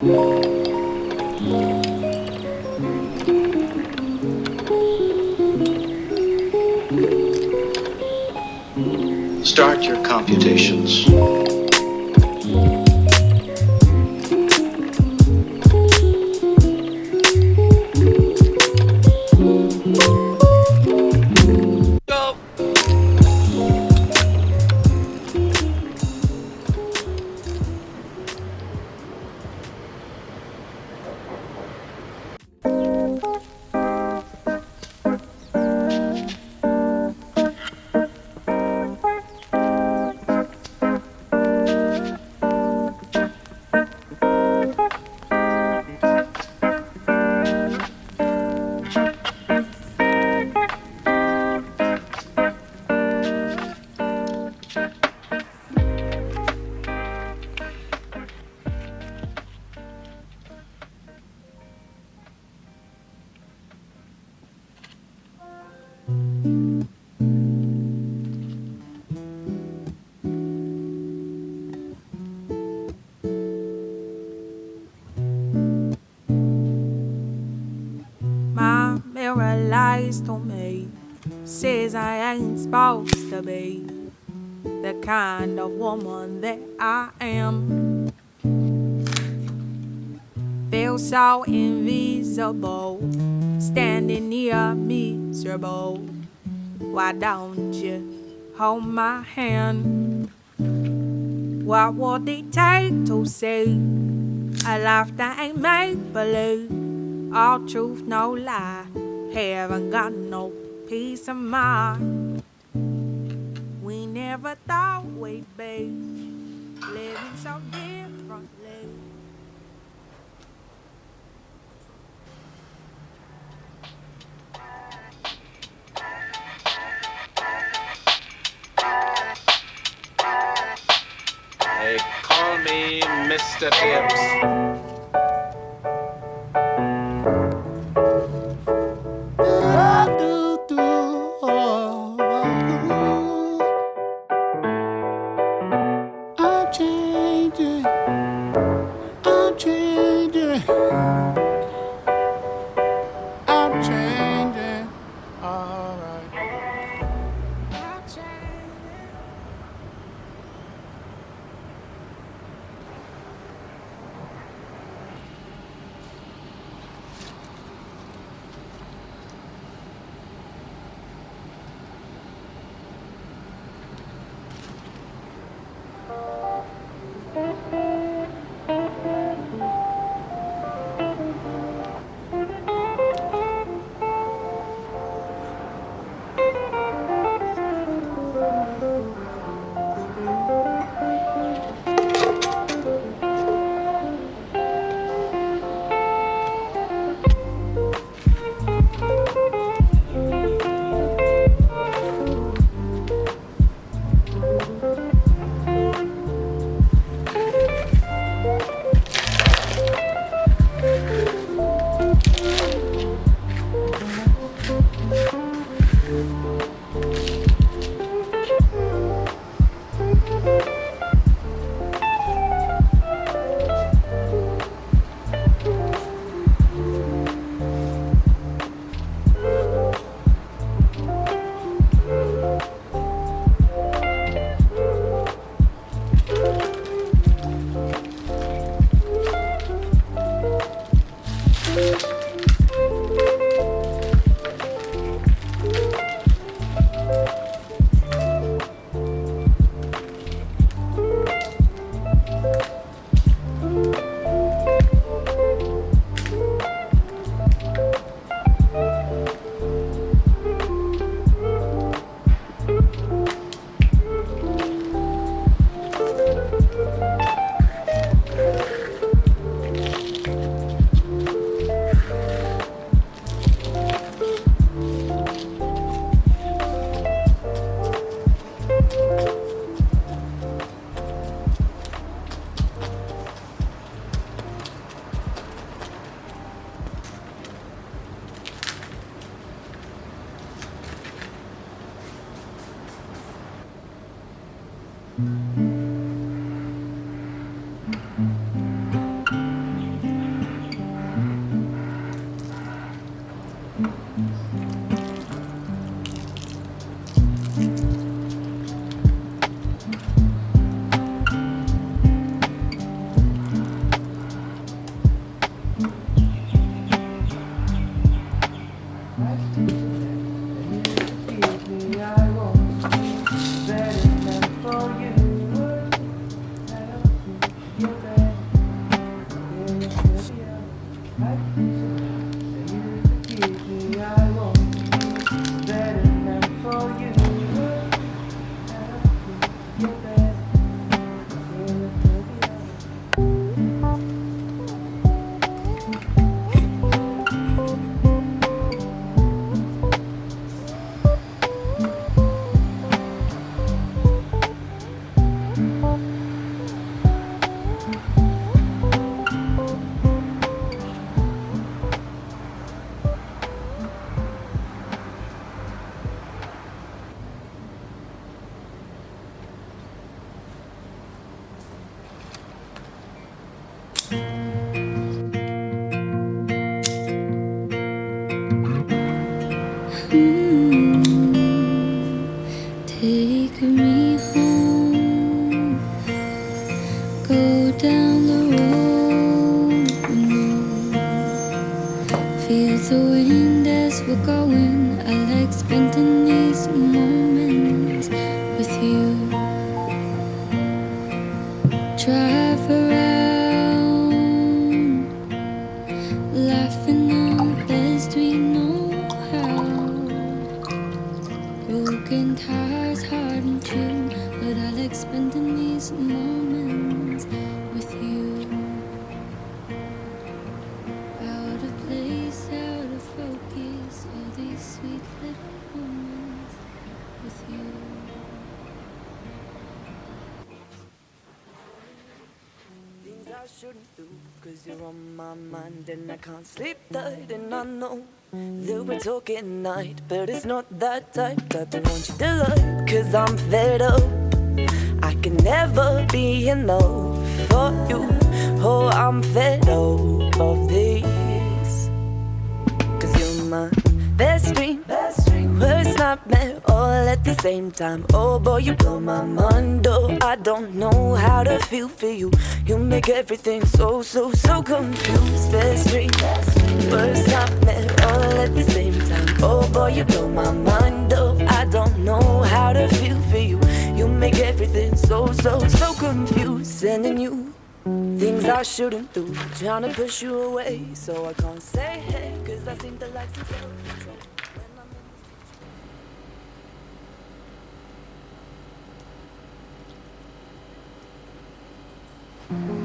Start your computations. My mirror lies to me, says I ain't supposed to be the kind of woman that I am. Feel so invisible, standing near miserable. Why don't you hold my hand? What would it take to see a life that ain't make believe? All truth, no lie. Haven't got no peace of mind. We never thought we'd be living so differently. They call me Mr. Tibbs. I'm changing, I'm changing, I'm changing. Alright. I'm changing. Take me home, go down the road we know. Feel the wind as we're going. I like spending these moments with you. Drive around, laughing the best we know how. Broken tires, hard and true, but I like spending these moments with you. Out of place, out of focus, all these sweet little moments with you. Things I shouldn't do, 'cause you're on my mind and I can't sleep tight. And I know that we're talking night, but it's not that type I want you to love. 'Cause I'm fed up, I can never be enough for you. Oh, I'm fed up of this. 'Cause you're my best dream, worst nightmare, all at the same time. Oh boy, you blow my mind. Oh, I don't know how to feel for you. You make everything so confused. Best dream, worst nightmare, all at the same time. Oh boy, you blow my mind. Oh, I don't know how to feel for you. You make everything so confused. Sending you things I shouldn't do, trying to push you away, so I can't say hey, 'cause I seem to like some self-control. When I'm in